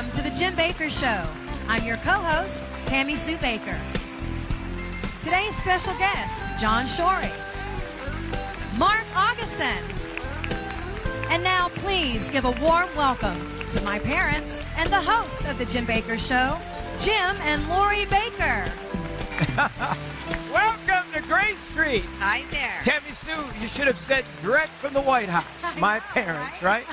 Welcome to the Jim Bakker Show. I'm your co-host, Tammy Sue Baker. Today's special guest, John Shorey, Mark Augustin. And now please give a warm welcome to my parents and the host of the Jim Bakker Show, Jim and Lori Bakker. Welcome to Grace Street. Hi there. Tammy Sue, you should have said direct from the White House. My parents, right?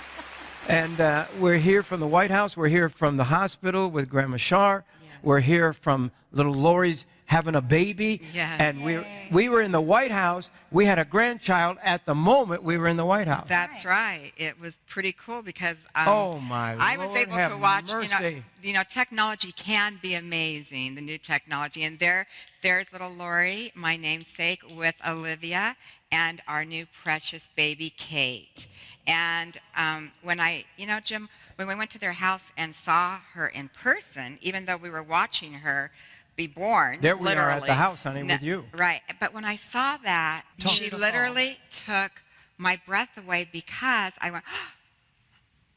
And we're here from the White House. We're here from the hospital with Grandma Shar. Yes. We're here from little Lori's having a baby. Yes. And we were in the White House. We had a grandchild at the moment we were in the White House. That's right. It was pretty cool because oh my I was Lord, able to watch. Mercy. You know, technology can be amazing. The new technology, and there's little Lori, my namesake, with Olivia, and our new precious baby Kate. And when Jim, when we went to their house and saw her in person, even though we were watching her be born, there we literally, are at the house, honey, with you. Right. But when I saw that, she literally took my breath away because I went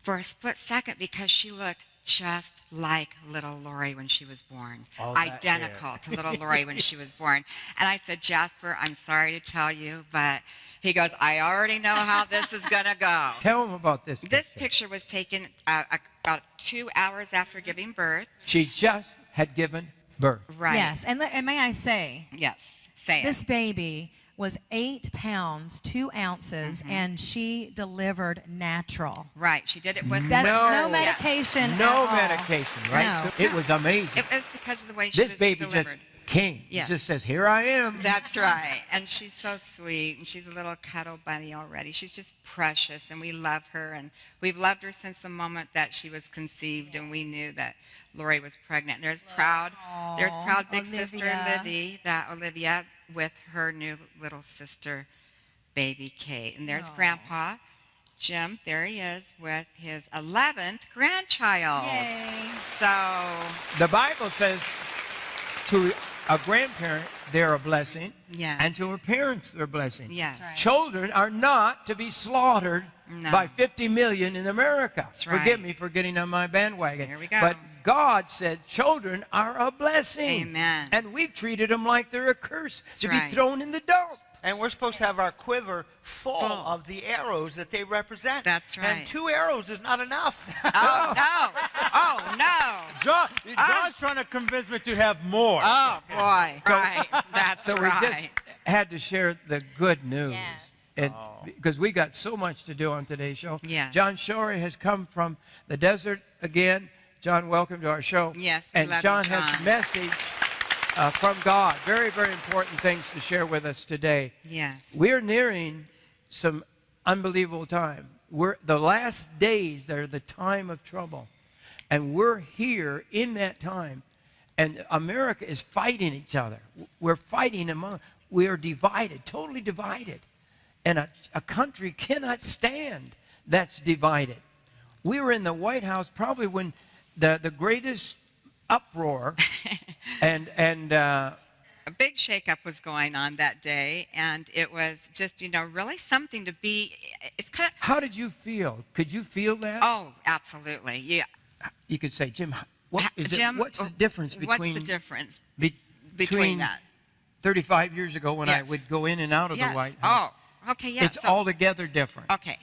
for a split second because she looked just like little Lori when she was born. Identical to little Lori when she was born. And I said, Jasper, I'm sorry to tell you, but he goes, I already know how this is going to go. Tell him about this picture. This picture was taken about 2 hours after giving birth. She just had given birth. Right. Yes, and may I say, yes, say it. This baby was 8 pounds, 2 ounces, and she delivered natural. Right, she did it with That's no medication at all. No medication, right? No. So it was amazing. It was because of the way she was This baby delivered. just came. Yes. It just says, here I am. That's right. And she's so sweet, and she's a little cuddle bunny already. She's just precious, and we love her, and we've loved her since the moment that she was conceived, and we knew that Lori was pregnant. There's proud big sister Olivia with her new little sister, baby Kate. And there's Grandpa Jim. There he is with his 11th grandchild. Yay. So The Bible says to a grandparent, they're a blessing. Yes. And to a parents, they're a blessing. Yes. That's right. Children are not to be slaughtered by 50 million in America. That's right. Forgive me for getting on my bandwagon. Here we go. But God said children are a blessing. Amen. And we've treated them like they're a curse to right. be thrown in the dump. And we're supposed to have our quiver full of the arrows that they represent. That's right. And 2 arrows is not enough. Oh, no. Oh, no. John's trying to convince me to have more. Oh, boy. Right. That's So right. we just had to share the good news. Yes. And because we got so much to do on today's show. Yes. John Shorey has come from the desert again. John, welcome to our show. Yes, we and love John you, has John. a message from God. Very, very important things to share with us today. Yes. We're nearing some unbelievable time. The last days, they're the time of trouble. And we're here in that time. And America is fighting each other. We're fighting we are divided, totally divided. And a country cannot stand that's divided. We were in the White House probably when the greatest uproar and a big shakeup was going on that day, and it was just, really something to be. It's kind of. How did you feel? Could you feel that? Oh, absolutely. Yeah. You could say, Jim, what's the difference between What's the difference between that? 35 years ago when I Yes. would go in and out of the Yes. White House? Oh, okay, yes. It's altogether different. Okay.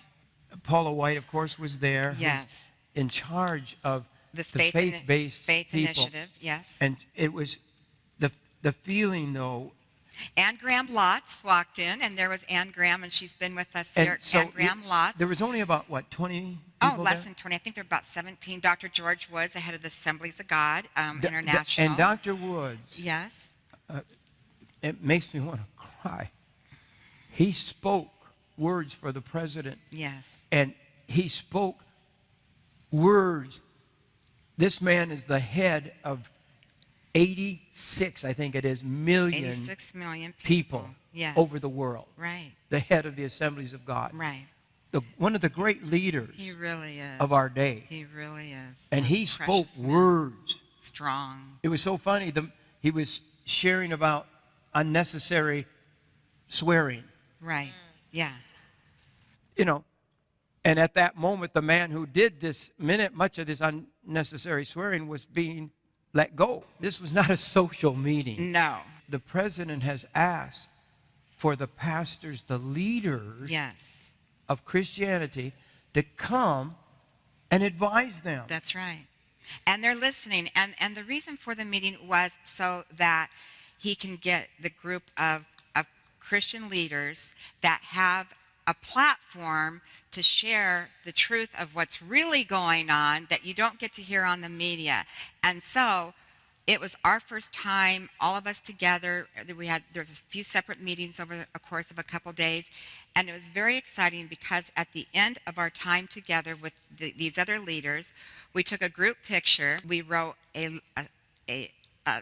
Paula White, of course, was there. Yes. Who's in charge of the faith-based people. initiative, yes. And it was the feeling, though. Ann Graham Lotz walked in, and there was Ann Graham, and she's been with us here. So Ann Graham Lotz. There was only about, 20 Oh, people less there? than 20. I think there were about 17. Dr. George Woods, the head of the Assemblies of God International. And Dr. Woods, Yes. it makes me want to cry. He spoke words for the president. Yes. And he spoke words. This man is the head of 86, I think it is, million 86 million people Yes. over the world. Right. The head of the Assemblies of God. Right. One of the great leaders He really is. of our day. He really is. And he spoke words. Strong. It was so funny. He was sharing about unnecessary swearing. Right. Yeah. And at that moment, the man who did much of this unnecessary swearing was being let go. This was not a social meeting. No. The president has asked for the pastors, the leaders Yes. of Christianity, to come and advise them. That's right. And they're listening. And the reason for the meeting was so that he can get the group of Christian leaders that have a platform to share the truth of what's really going on that you don't get to hear on the media. And so it was our first time, all of us together. There was a few separate meetings over a course of a couple days, and it was very exciting because at the end of our time together with these other leaders, we took a group picture. We wrote a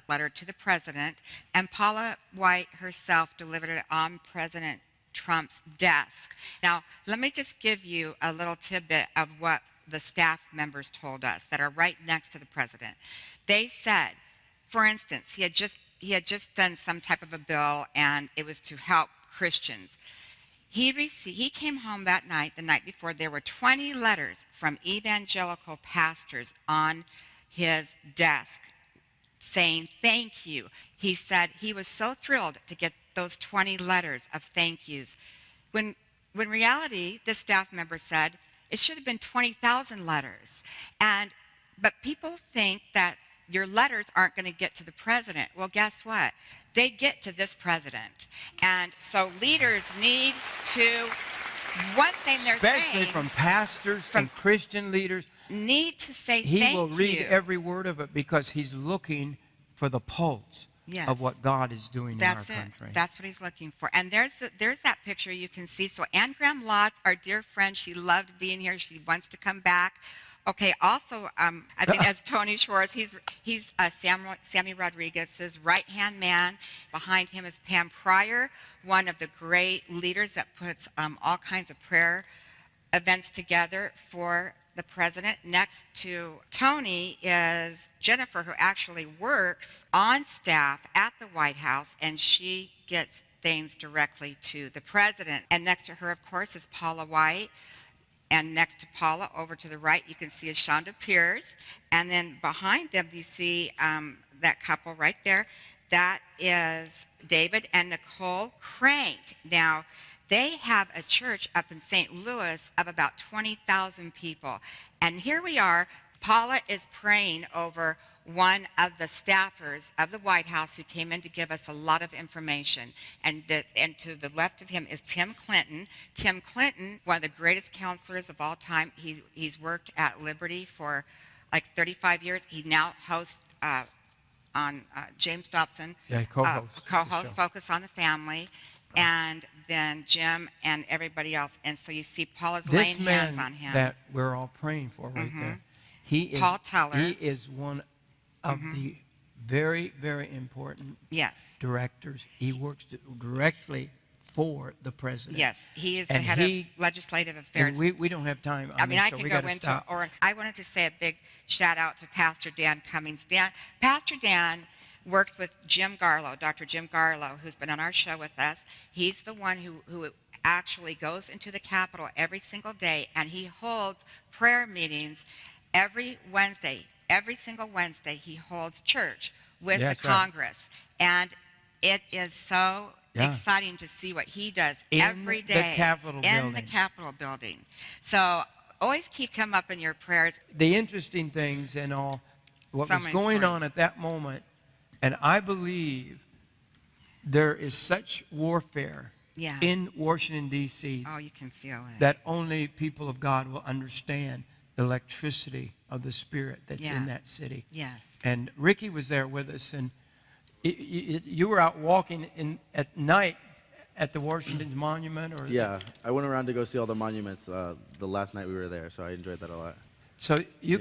letter to the president, and Paula White herself delivered it on President Trump's desk. Now, let me just give you a little tidbit of what the staff members told us that are right next to the president. They said, for instance, he had just done some type of a bill, and it was to help Christians. He came home that night, the night before. There were 20 letters from evangelical pastors on his desk saying thank you. He said he was so thrilled to get those 20 letters of thank yous. When reality, this staff member said, it should have been 20,000 letters. But people think that your letters aren't going to get to the president. Well, guess what? They get to this president. And so leaders need to, one thing they're especially saying, from pastors and Christian leaders, need to say he thank you. will read every word of it because he's looking for the pulse of what God is doing in our country. That's what he's looking for. And there's that picture you can see. So Ann Graham Lotz, our dear friend, she loved being here. She wants to come back. Okay, also, I think that's Tony Schwartz. He's Sammy Rodriguez's right-hand man. Behind him is Pam Pryor, one of the great leaders that puts all kinds of prayer events together for the president. Next to Tony is Jennifer, who actually works on staff at the White House, and she gets things directly to the president. And next to her, of course, is Paula White. And next to Paula, over to the right, you can see is Shonda Pierce. And then behind them, you see that couple right there. That is David and Nicole Crank. Now, they have a church up in St. Louis of about 20,000 people. And here we are. Paula is praying over one of the staffers of the White House who came in to give us a lot of information. And to the left of him is Tim Clinton. Tim Clinton, one of the greatest counselors of all time. He's worked at Liberty for like 35 years. He now hosts on James Dobson. Yeah, co-host Focus on the Family. And then Jim and everybody else. And so you see Paula's laying hands on him. This man that we're all praying for right there, he is, Paul Teller. He is one of the very, very important directors. He works directly for the president. Yes, he is the head of legislative affairs. We don't have time. I mean, I could go into, or I wanted to say a big shout out to Pastor Dan Cummings. Pastor Dan works with Jim Garlow, Dr. Jim Garlow, who's been on our show with us. He's the one who actually goes into the Capitol every single day, and he holds prayer meetings every Wednesday. Every single Wednesday, he holds church with the Congress. Right. And it is so exciting to see what he does every day in the Capitol building. So always keep him up in your prayers. The interesting things and all, what was going on at that moment, and I believe there is such warfare in Washington, D.C. Oh, you can feel it. That only people of God will understand the electricity of the Spirit that's in that city. Yes. And Ricky was there with us, and you were out walking at night at the Washington Monument? Or yeah, I went around to go see all the monuments the last night we were there, so I enjoyed that a lot. So you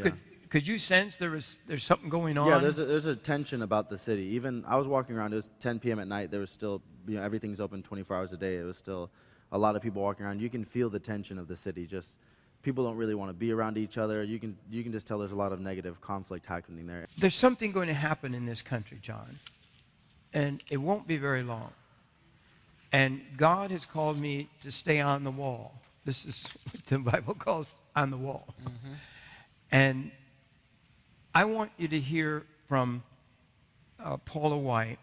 could you sense there's something going on? Yeah, there's a tension about the city. Even I was walking around, it was 10 p.m. at night, there was still, everything's open 24 hours a day. It was still a lot of people walking around. You can feel the tension of the city. Just people don't really want to be around each other. You can just tell there's a lot of negative conflict happening there. There's something going to happen in this country, John, and it won't be very long. And God has called me to stay on the wall. This is what the Bible calls on the wall. And I want you to hear from Paula White.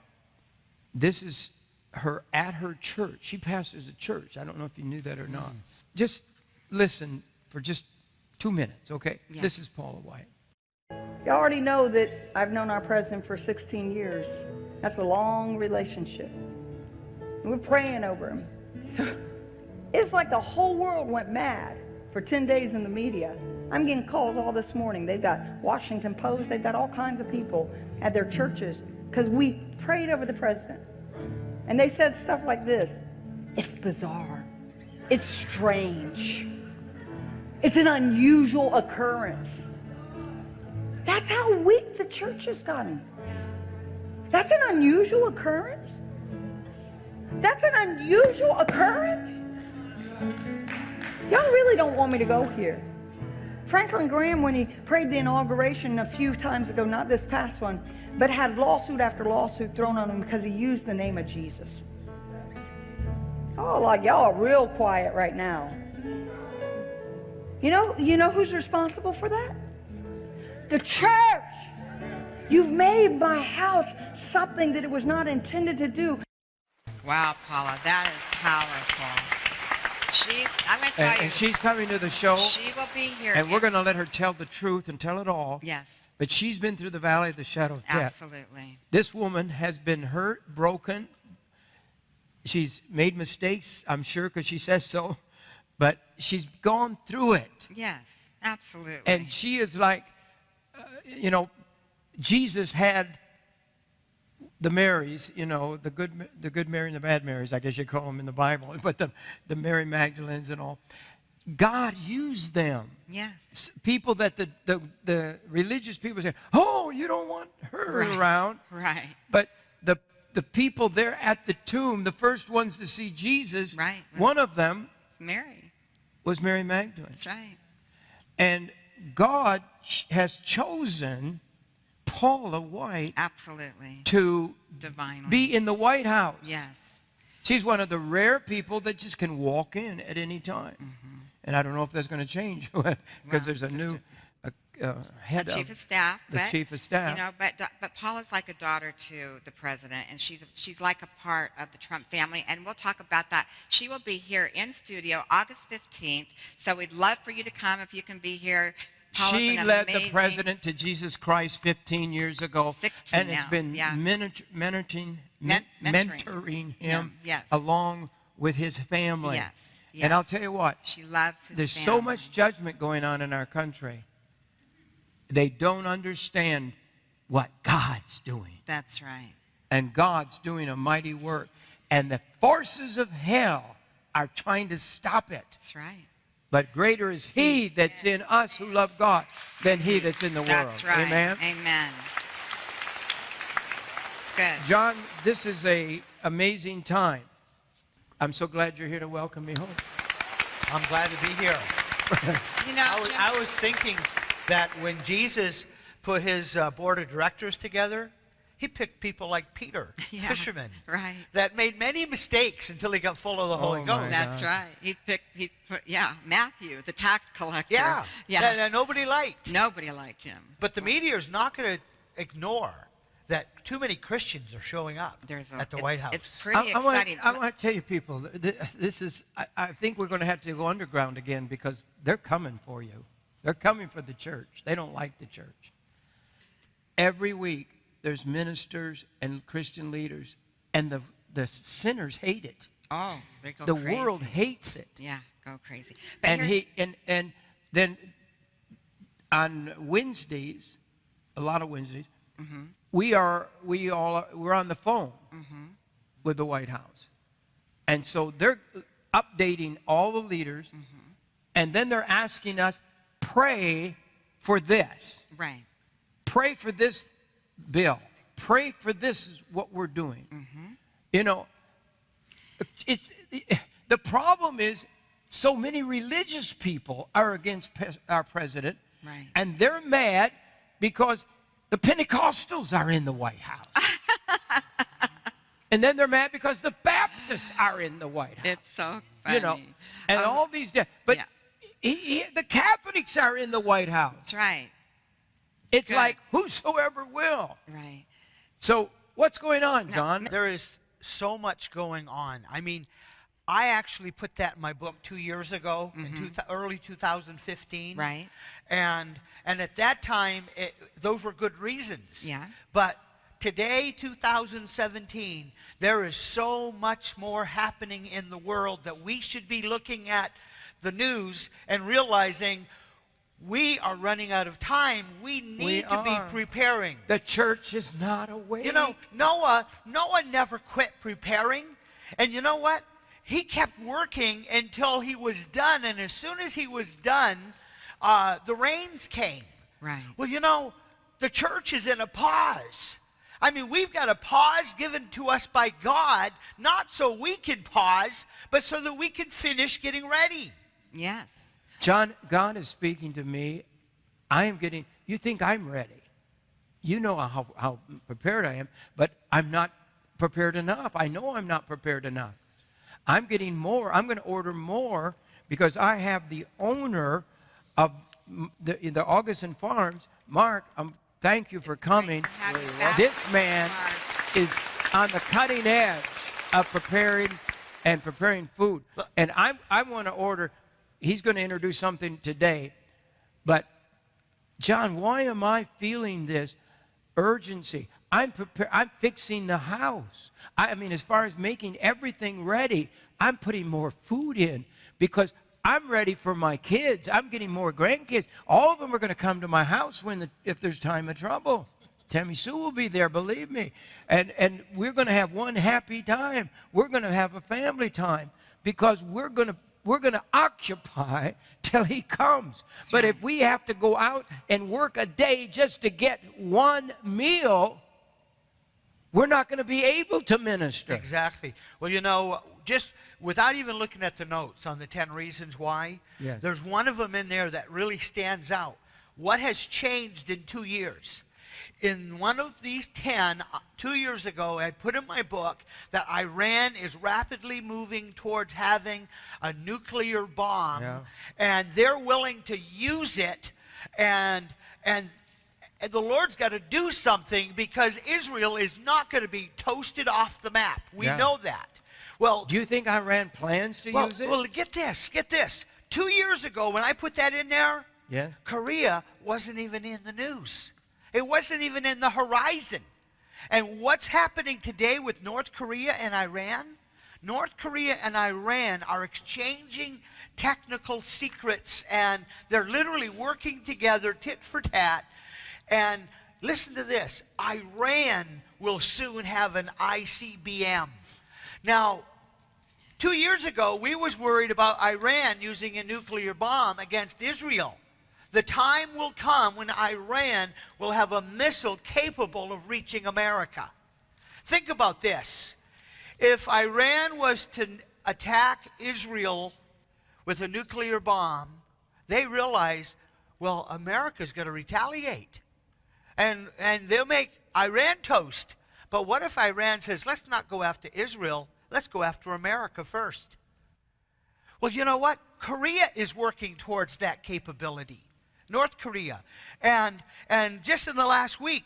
This is her at her church. She pastors a church. I don't know if you knew that or not. Just listen for just 2 minutes, okay? Yes. This is Paula White. You already know that I've known our president for 16 years. That's a long relationship. We're praying over him. So it's like the whole world went mad for 10 days in the media. I'm getting calls all this morning. They've got Washington Post. They've got all kinds of people at their churches because we prayed over the president. And they said stuff like this. It's bizarre. It's strange. It's an unusual occurrence. That's how weak the church has gotten. That's an unusual occurrence? That's an unusual occurrence? Y'all really don't want me to go here. Franklin Graham, when he prayed the inauguration a few times ago, not this past one, but had lawsuit after lawsuit thrown on him because he used the name of Jesus. Oh, like y'all are real quiet right now. You know who's responsible for that? The church. You've made my house something that it was not intended to do. Wow, Paula, that is powerful. I'm going to tell you. And she's coming to the show. She will be here. And we're going to let her tell the truth and tell it all. Yes. But she's been through the valley of the shadow of death. Absolutely. This woman has been hurt, broken. She's made mistakes, I'm sure, because she says so. But she's gone through it. Yes, absolutely. And she is like, Jesus had the Marys, the good Mary and the bad Marys, I guess you call them in the Bible, but the Mary Magdalenes and all. God used them. Yes. People that the religious people say, oh, you don't want her around. Right. But the people there at the tomb, the first ones to see Jesus, right. One of them Mary. Was Mary Magdalene. That's right. And God has chosen Paula White absolutely to divinely be in the White House. Yes. She's one of the rare people that just can walk in at any time. Mm-hmm. And I don't know if that's going to change because there's a new head chief of staff. The chief of staff. But Paula's like a daughter to the president, and she's like a part of the Trump family, and we'll talk about that. She will be here in studio August 15th, so we'd love for you to come if you can be here. Paula's she led the president to Jesus Christ 15 years ago. 16 and has been mentoring him yes. along with his family. Yes. Yes. And I'll tell you what, she loves his there's family. so much judgment going on in our country. They don't understand what God's doing. That's right. And God's doing a mighty work. And the forces of hell are trying to stop it. That's right. But greater is He that's in us who love God than he that's in the world. That's right. Amen? Amen. It's good. John, this is an amazing time. I'm so glad you're here to welcome me home. I'm glad to be here. I was thinking that when Jesus put his board of directors together, he picked people like Peter, fishermen, right, that made many mistakes until he got full of the Holy Ghost. That's right. He put Matthew, the tax collector. Yeah, that nobody liked. Nobody liked him. But the media is not going to ignore that too many Christians are showing up at the White House. It's pretty exciting. I want to tell you people, this is, I think we're going to have to go underground again because they're coming for you. They're coming for the church. They don't like the church. Every week, there's ministers and Christian leaders, and the sinners hate it. Oh, they go the crazy. The world hates it. Yeah, go crazy. But and then on Wednesdays, a lot of Wednesdays, mm-hmm. we're on the phone mm-hmm. with the White House, and so they're updating all the leaders, mm-hmm. and then they're asking us, pray for this. Right. Pray for this bill. Pray for this is what we're doing. Mm-hmm. The problem is so many religious people are against our president, right. and they're mad because the Pentecostals are in the White House. And then they're mad because the Baptists are in the White House. It's so funny. You know, and all these, but the Catholics are in the White House. That's right. It's like whosoever will. Right. So what's going on, John? There is so much going on. I mean, I actually put that in my book 2 years ago, in early 2015. Right. And at that time, those were good reasons. Yeah. But today, 2017, there is so much more happening in the world that we should be looking at the news and realizing we are running out of time. We need to be preparing. The church is not awake. You know, Noah never quit preparing. And you know what? He kept working until he was done. And as soon as he was done, the rains came. Right. Well, you know, the church is in a pause. I mean, we've got a pause given to us by God, not so we can pause, but so that we can finish getting ready. Yes. John, God is speaking to me. You think I'm ready. You know how prepared I am, but I'm not prepared enough. I know I'm not prepared enough. I'm getting more. I'm going to order more because I have the owner of the Augustin Farms. Mark, thank you for coming. This man is on the cutting edge of preparing food. And I want to order. He's going to introduce something today. But, John, why am I feeling this urgency? I'm fixing the house. I mean, as far as making everything ready, I'm putting more food in because I'm ready for my kids. I'm getting more grandkids. All of them are going to come to my house if there's time of trouble. Tammy Sue will be there, believe me. And we're going to have one happy time. We're going to have a family time because we're going to occupy till he comes. But if we have to go out and work a day just to get one meal, we're not going to be able to minister. Exactly. Well, you know, just without even looking at the notes on the 10 reasons why, there's one of them in there that really stands out. What has changed in 2 years? In one of these 10, 2 years ago, I put in my book that Iran is rapidly moving towards having a nuclear bomb, and they're willing to use it, and the Lord's got to do something because Israel is not going to be toasted off the map. We know that. Well, do you think Iran plans to use it? Well, get this. 2 years ago, when I put that in there, Korea wasn't even in the news. It wasn't even in the horizon. And what's happening today with North Korea and Iran? North Korea and Iran are exchanging technical secrets, and they're literally working together tit for tat. And listen to this. Iran will soon have an ICBM. Now, 2 years ago, we was worried about Iran using a nuclear bomb against Israel. The time will come when Iran will have a missile capable of reaching America. Think about this. If Iran was to attack Israel with a nuclear bomb, they realize, well, America's going to retaliate. And they'll make Iran toast. But what if Iran says, let's not go after Israel, let's go after America first? Well, you know what? Korea is working towards that capability. North Korea. And just in the last week,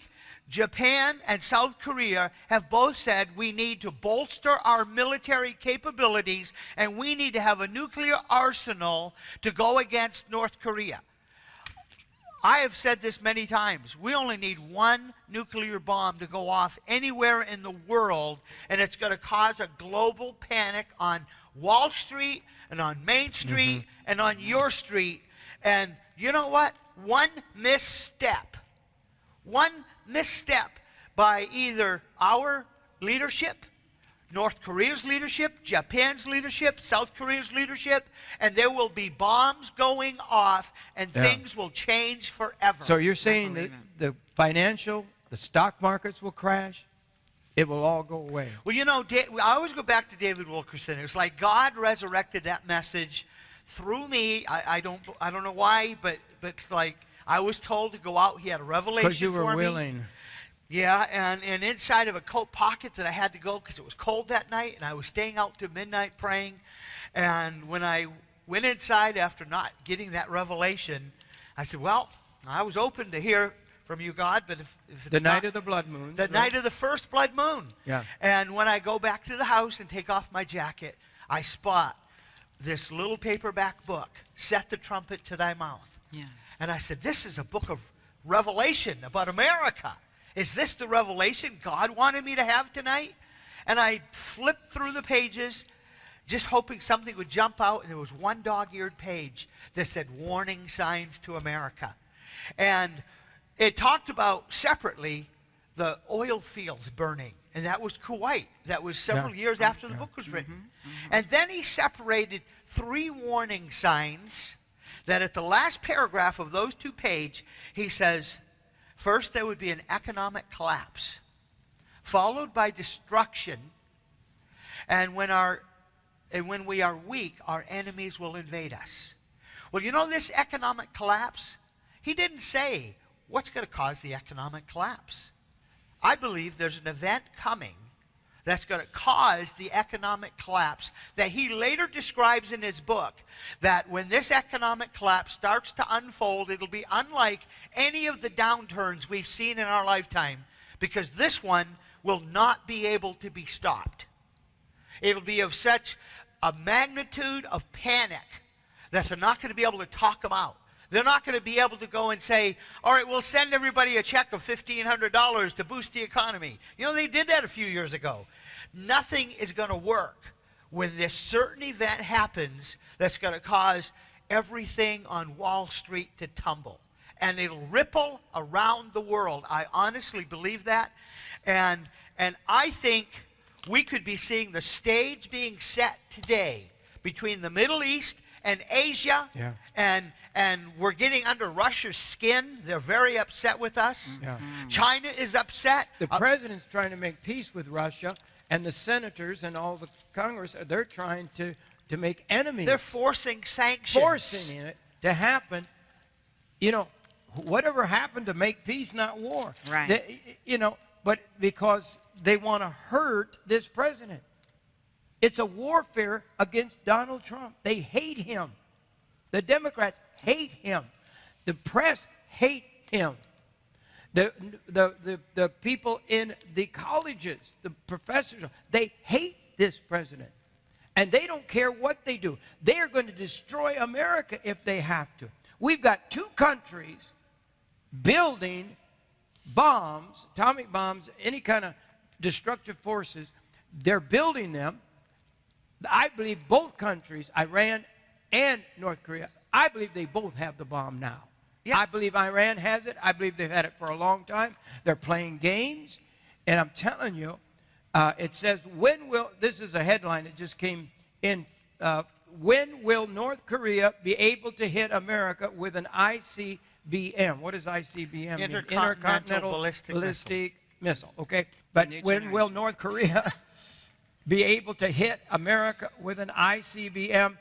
Japan and South Korea have both said we need to bolster our military capabilities and we need to have a nuclear arsenal to go against North Korea. I have said this many times. We only need one nuclear bomb to go off anywhere in the world, and it's going to cause a global panic on Wall Street and on Main Street and on your street. And you know what? One misstep by either our leadership, North Korea's leadership, Japan's leadership, South Korea's leadership, and there will be bombs going off and things will change forever. So you're saying that the stock markets will crash? It will all go away. Well, you know, I always go back to David Wilkerson. It's like God resurrected that message through me. I don't know why, but it's like I was told to go out. He had a revelation for me. Because you were willing. Yeah, and inside of a coat pocket that I had to go because it was cold that night, and I was staying out to midnight praying. And when I went inside after not getting that revelation, I said, well, I was open to hear from you, God, but if it's the night of the blood moon. The night of the first blood moon. Yeah. And when I go back to the house and take off my jacket, I spot this little paperback book, Set the Trumpet to Thy Mouth. Yeah. And I said, this is a book of revelation about America. Is this the revelation God wanted me to have tonight? And I flipped through the pages, just hoping something would jump out, and there was one dog-eared page that said, Warning Signs to America. And it talked about, separately, the oil fields burning. And that was Kuwait. That was several years after the book was written. And then he separated 3 warning signs that at the last paragraph of those 2 pages, he says, first, there would be an economic collapse, followed by destruction, and when we are weak, our enemies will invade us. Well, you know this economic collapse? He didn't say what's going to cause the economic collapse. I believe there's an event coming that's going to cause the economic collapse that he later describes in his book, that when this economic collapse starts to unfold, it'll be unlike any of the downturns we've seen in our lifetime, because this one will not be able to be stopped. It'll be of such a magnitude of panic that they're not going to be able to talk them out. They're not going to be able to go and say, all right, we'll send everybody a check of $1,500 to boost the economy. You know, they did that a few years ago. Nothing is going to work when this certain event happens that's going to cause everything on Wall Street to tumble. And it'll ripple around the world. I honestly believe that. And I think we could be seeing the stage being set today between the Middle East and Asia, and we're getting under Russia's skin. They're very upset with us. Yeah. China is upset. The president's trying to make peace with Russia, and the senators and all the Congress, they're trying to make enemies. They're forcing sanctions. Forcing it to happen. You know, whatever happened to make peace, not war. Right. But because they want to hurt this president. It's a warfare against Donald Trump. They hate him. The Democrats hate him. The press hate him. The people in the colleges, the professors, they hate this president. And they don't care what they do. They are going to destroy America if they have to. We've got 2 countries building bombs, atomic bombs, any kind of destructive forces. They're building them. I believe both countries, Iran and North Korea, I believe they both have the bomb now. Yeah. I believe Iran has it. I believe they've had it for a long time. They're playing games. And I'm telling you, it says, this is a headline that just came in, when will North Korea be able to hit America with an ICBM? What does ICBM mean? Intercontinental ballistic missile. Okay, but when will North Korea be able to hit America with an ICBM?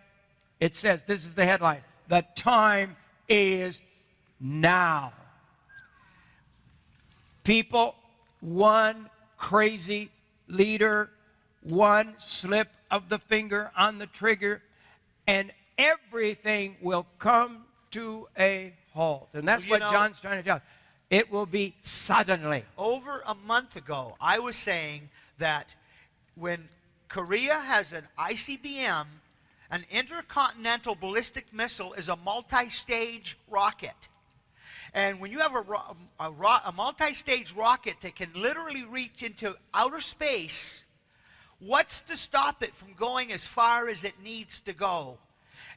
It says, this is the headline, the time is now. People, one crazy leader, one slip of the finger on the trigger, and everything will come to a halt. And that's what John's trying to tell us. It will be suddenly. Over a month ago, I was saying that when Korea has an ICBM, an intercontinental ballistic missile is a multi-stage rocket. And when you have a multi-stage rocket that can literally reach into outer space, what's to stop it from going as far as it needs to go?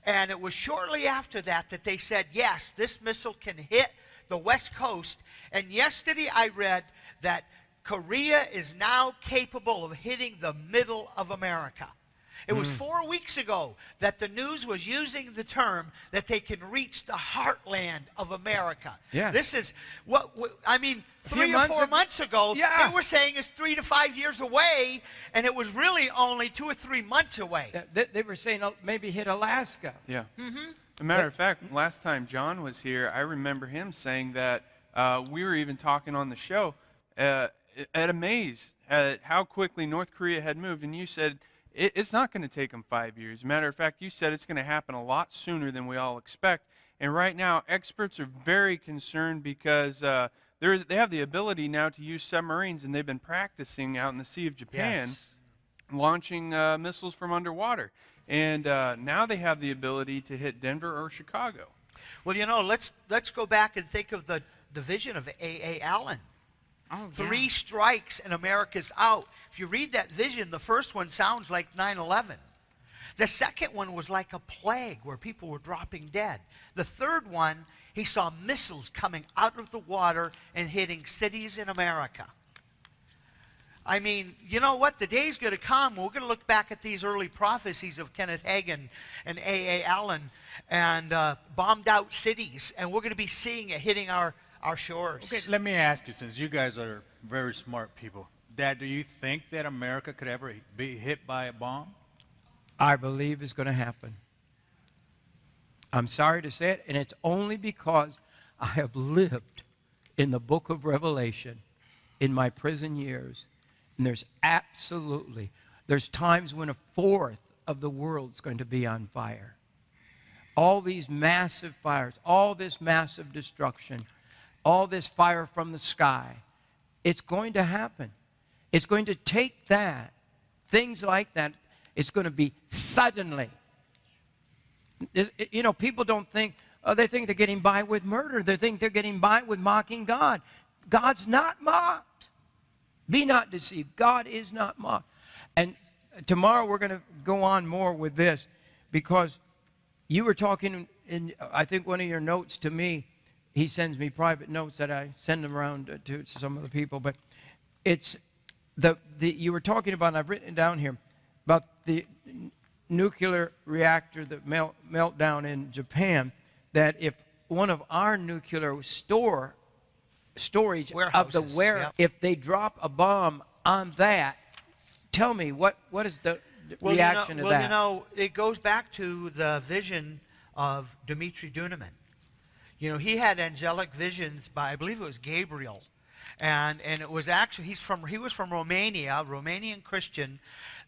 And it was shortly after that that they said, yes, this missile can hit the West Coast. And yesterday I read that Korea is now capable of hitting the middle of America. It was 4 weeks ago that the news was using the term that they can reach the heartland of America. Yeah. This is what I mean, 3 or 4 months ago, they were saying it's 3 to 5 years away, and it was really only 2 or 3 months away. They were saying maybe hit Alaska. Yeah. As a matter of fact, last time John was here, I remember him saying that we were even talking on the show, amazed at how quickly North Korea had moved, and you said it's not going to take them 5 years. As a matter of fact, you said it's going to happen a lot sooner than we all expect. And right now, experts are very concerned because they have the ability now to use submarines, and they've been practicing out in the Sea of Japan, launching missiles from underwater. And now they have the ability to hit Denver or Chicago. Well, you know, let's go back and think of the vision of A.A. Allen. Oh, 3 strikes and America's out. If you read that vision, the first one sounds like 9/11. The second one was like a plague where people were dropping dead. The third one, he saw missiles coming out of the water and hitting cities in America. I mean, you know what? The day's going to come. We're going to look back at these early prophecies of Kenneth Hagin and A.A. Allen and bombed out cities, and we're going to be seeing it hitting our shores. Okay, let me ask you, since you guys are very smart people, Dad, do you think that America could ever be hit by a bomb? I believe it's going to happen. I'm sorry to say it, and it's only because I have lived in the book of Revelation in my prison years, and there's times when 1/4 of the world's going to be on fire. All these massive fires, all this massive destruction, all this fire from the sky, it's going to happen. It's going to take that, things like that. It's going to be suddenly. You know, people don't think, they think they're getting by with murder. They think they're getting by with mocking God. God's not mocked. Be not deceived. God is not mocked. And tomorrow we're going to go on more with this, because you were talking in, I think, one of your notes to me. He sends me private notes that I send them around to some of the people. But it's you were talking about, and I've written it down here, about the nuclear reactor, the meltdown in Japan, that if one of our nuclear storage of the if they drop a bomb on that, tell me, what is the reaction to that? Well, you know, it goes back to the vision of Dimitri Dunaman. You know, he had angelic visions by, I believe it was Gabriel. And it was actually, he was from Romania, Romanian Christian,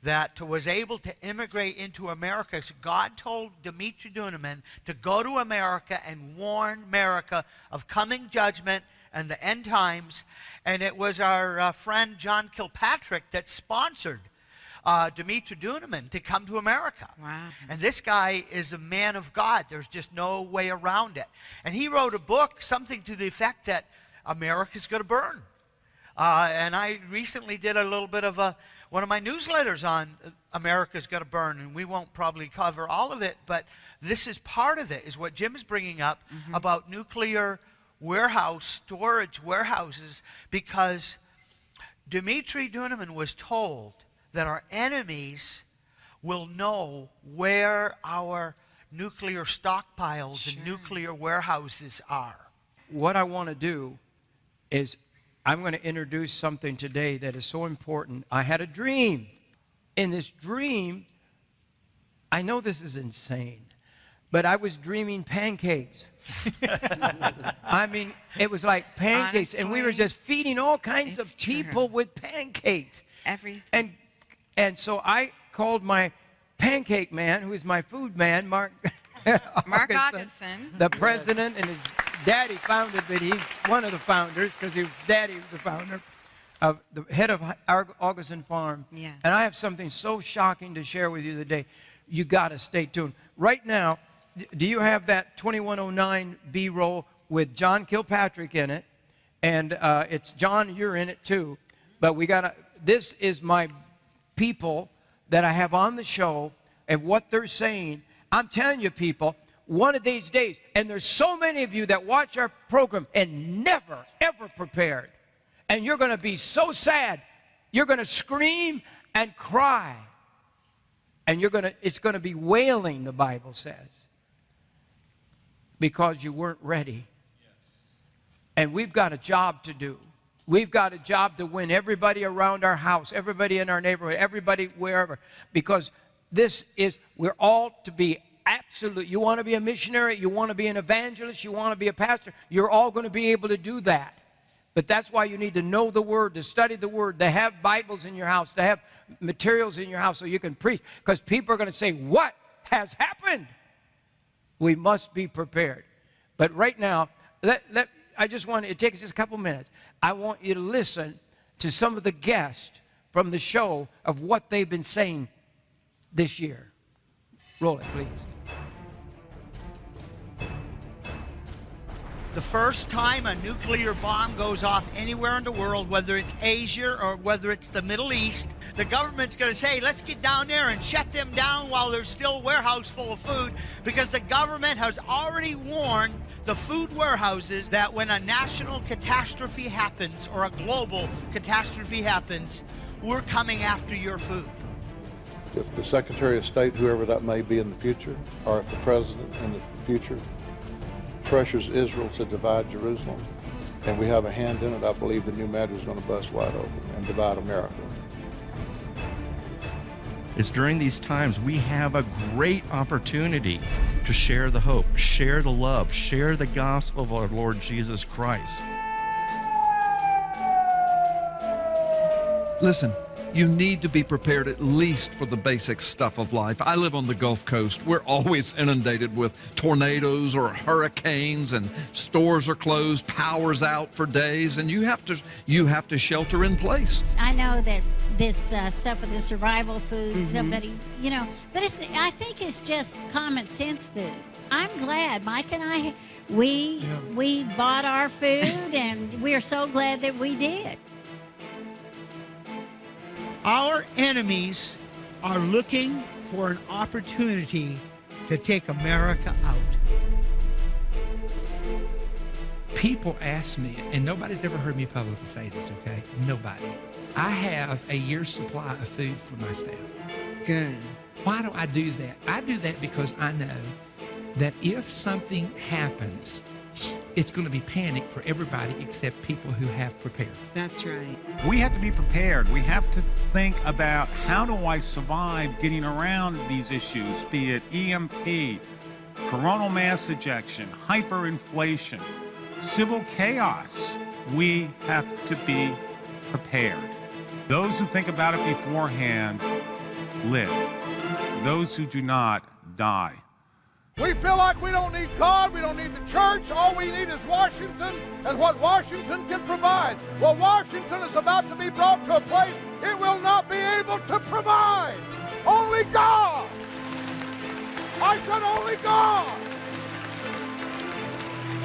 that was able to immigrate into America. So God told Dimitri Dunaman to go to America and warn America of coming judgment and the end times. And it was our friend John Kilpatrick that sponsored Dimitri Dunaman to come to America. Wow. And this guy is a man of God. There's just no way around it. And he wrote a book, something to the effect that America's going to burn. And I recently did a little bit of one of my newsletters on America's going to burn, and we won't probably cover all of it, but this is part of it, is what Jim is bringing up about nuclear storage warehouses, because Dimitri Dunaman was told that our enemies will know where our nuclear stockpiles and nuclear warehouses are. What I want to do is I'm going to introduce something today that is so important. I had a dream. In this dream, I know this is insane, but I was dreaming pancakes. I mean, it was like pancakes, and we were just feeding all kinds of people with pancakes. And so I called my pancake man, who is my food man, Mark Augustin, the president, and his daddy founded, but he's one of the founders, because his daddy was the founder of the head of Augustin Farm. Yeah. And I have something so shocking to share with you today. You got to stay tuned. Right now, do you have that 2109 B-roll with John Kilpatrick in it? And it's John, you're in it too. But we got to, this is my people that I have on the show and what they're saying. I'm telling you, people, one of these days, and there's so many of you that watch our program and never, ever prepared. And you're going to be so sad. You're going to scream and cry. And it's going to be wailing, the Bible says, because you weren't ready. And we've got a job to do. We've got a job to win everybody around our house, everybody in our neighborhood, everybody wherever. Because we're all to be absolute. You want to be a missionary, you want to be an evangelist, you want to be a pastor, you're all going to be able to do that. But that's why you need to know the Word, to study the Word, to have Bibles in your house, to have materials in your house so you can preach. Because people are going to say, what has happened? We must be prepared. But right now, I just want it takes just a couple minutes. I want you to listen to some of the guests from the show of what they've been saying this year. Roll it, please. The first time a nuclear bomb goes off anywhere in the world, whether it's Asia or whether it's the Middle East, the government's going to say, let's get down there and shut them down while there's still a warehouse full of food, because the government has already warned the food warehouses that when a national catastrophe happens or a global catastrophe happens, we're coming after your food. If the Secretary of State, whoever that may be in the future, or if the President in the future pressures Israel to divide Jerusalem, and we have a hand in it, I believe the new matter is going to bust wide open and divide America. It's during these times we have a great opportunity to share the hope, share the love, share the gospel of our Lord Jesus Christ. Listen, you need to be prepared at least for the basic stuff of life. I live on the Gulf Coast. We're always inundated with tornadoes or hurricanes, and stores are closed, power's out for days, and you have to shelter in place. I know that this stuff with the survival food, somebody, but I think it's just common sense food. I'm glad Mike and I, we bought our food, and we are so glad that we did. Our enemies are looking for an opportunity to take America out. People ask me, and nobody's ever heard me publicly say this, okay? Nobody. I have a year's supply of food for my staff. Good. Why do I do that? I do that because I know that if something happens, it's going to be panic for everybody except people who have prepared. That's right. We have to be prepared. We have to think about, how do I survive getting around these issues, be it EMP, coronal mass ejection, hyperinflation, civil chaos. We have to be prepared. Those who think about it beforehand live. Those who do not die. We feel like we don't need God, we don't need the church, all we need is Washington and what Washington can provide. Well, Washington is about to be brought to a place it will not be able to provide. Only God. I said only God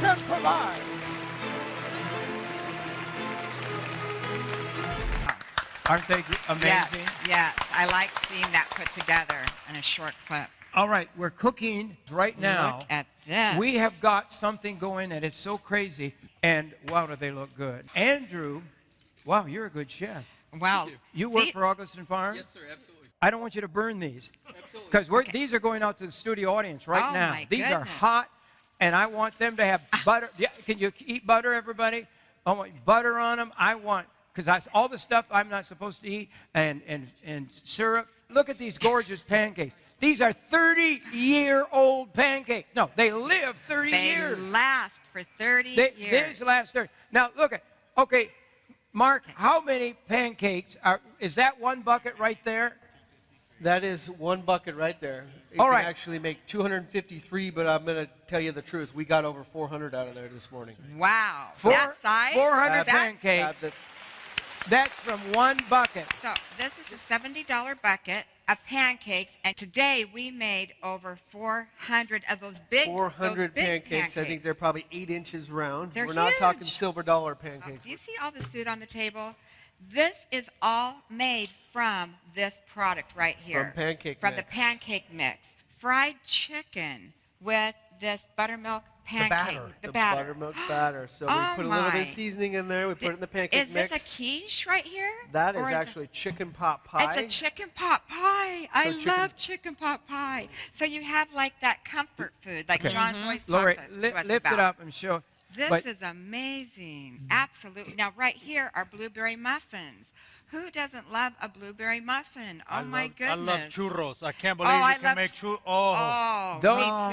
can provide. Aren't they amazing? Yes, I like seeing that put together in a short clip. All right, we're cooking right now. Look at this. We have got something going, and it's so crazy. And wow, do they look good. Andrew, wow, you're a good chef. Wow. You work for Augustin Farms? Yes, sir, absolutely. I don't want you to burn these. Absolutely. Because these are going out to the studio audience right now. My These goodness. are hot, and I want them to have butter. Yeah, can you eat butter, everybody? I want butter on them. I want, because all the stuff I'm not supposed to eat, and syrup. Look at these gorgeous pancakes. These are 30-year-old pancakes. No, they live 30 years. They last for 30 years. These last 30. Now, look at, okay, Mark, how many pancakes is that one bucket right there? That is one bucket right there. You All can right. actually make 253, but I'm going to tell you the truth. We got over 400 out of there this morning. Wow. That size? 400 pancakes. That's from one bucket. So this is a $70 bucket of pancakes, and today we made over 400 of those big 400 pancakes. I think they're probably 8 inches round. They're We're not huge. talking silver dollar pancakes. Do you see all this food on the table? This is all made from this product right here. From pancake From mix. the pancake mix. Fried chicken with this buttermilk pancake. The buttermilk batter. So we put a little bit of my. season in there. We put it in the pancake mix. Is this a quiche right here? That is Or actually chicken pot pie. It's a chicken pot pie. I love chicken pot pie. So you have like that comfort food, like John's always Lori, talked to us lift about. it up and show. This is amazing. Absolutely. Now, right here are blueberry muffins. Who doesn't love a blueberry muffin? Oh, my goodness. I love churros. I can't believe I you can make churros. Oh, me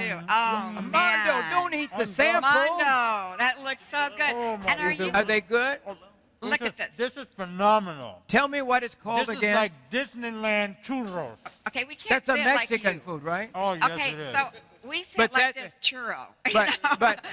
too. Oh, Mondo, don't eat the sample. Mondo, that looks look so good. Oh, my And Are they good? Look at this. This is phenomenal. Tell me what it's called This again. is like Disneyland churros. Okay, we can't That's a say it like Mexican you. food, right? Oh, yes, Okay, it is. so we say But it like that- this, churro. But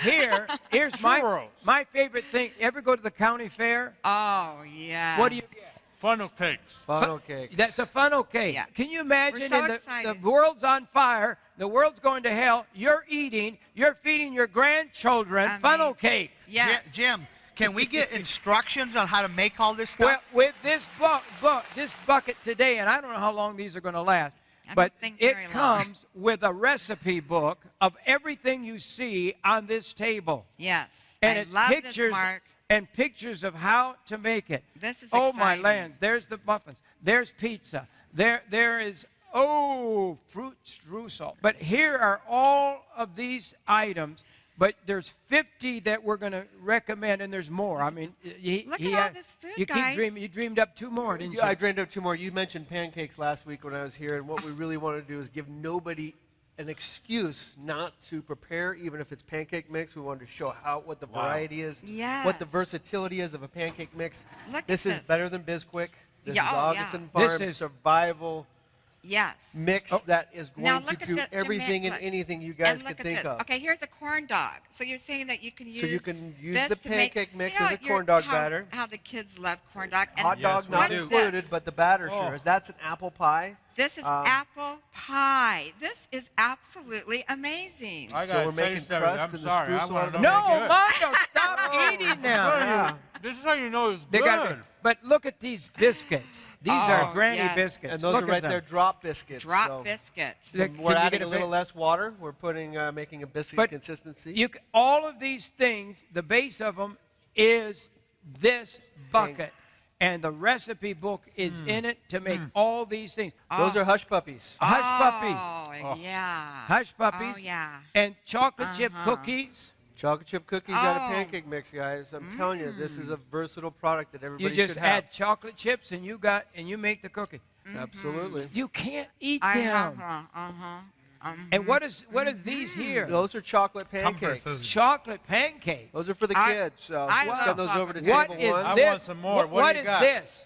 here's my favorite thing. Ever go to the county fair? Oh, yeah. What do you get? Funnel cakes. Funnel cakes. That's a funnel cake. Yeah. Can you imagine? so the excited. world's on fire. The world's going to hell. You're eating. You're feeding your grandchildren funnel cake. Yes. Jim, can we get instructions on how to make all this stuff? Well, with this this bucket today, and I don't know how long these are going to last, I but don't think it very long. comes with a recipe book of everything you see on this table. Yes. And I it's love pictures this, Mark. and pictures of how to make it. This is oh my exciting. lands! There's the muffins. There's pizza. There is fruit streusel. But here are all of these items. But there's 50 that we're going to recommend, and there's more. I mean, Look at all this food, you guys. keep dreaming. You dreamed up 2 more, didn't you? I dreamed up 2 more. You mentioned pancakes last week when I was here, and what we really want to do is give nobody an excuse not to prepare, even if it's pancake mix. We wanted to show what the variety is, what the Yes. versatility is of a pancake mix. Look This at is this. better than Bisquick. This Yeah, is oh, yeah. Augustin Farms This is- survival Yes. mix that is Now going look to at do the- everything and look. anything you And guys look could at think this. of. Okay, here's a corn dog. So you're saying that you can use So you can use this the to make- pancake mix you know as a what, corn dog how, batter. How the kids love corn dog. And Hot dog we not do. included, This? but the batter sure is. That's an apple pie. This is apple pie. This is absolutely amazing. I So got we're making taste of it. crust I'm and the sorry. I streusel wanna on the know No, if it's good. Mondo, stop eating now. Yeah. This is how you know it's They good. got but look at these biscuits. These are Oh, Granny yes. biscuits. And those Look are at right them. there, drop biscuits. Drop so biscuits. Look, we're can you adding get a little bit- less water. We're putting, making a biscuit But consistency. All of these things, the base of them is this bucket. And the recipe book is in it to make all these things. Those are hush puppies. Hush puppies. Oh, yeah. Hush puppies. Oh, yeah. And chocolate chip cookies. Chocolate chip cookies out of Oh. pancake mix, guys. I'm telling you, this is a versatile product that everybody You just should have. add chocolate chips and you make the cookie. Absolutely. You can't eat I them. And what is these here? Those are chocolate Comfort pancakes. food. Chocolate pancakes. Those are for the I- kids. So I we'll love send those over to chocolate What table is one. I this? want some more. What what do you is got? this?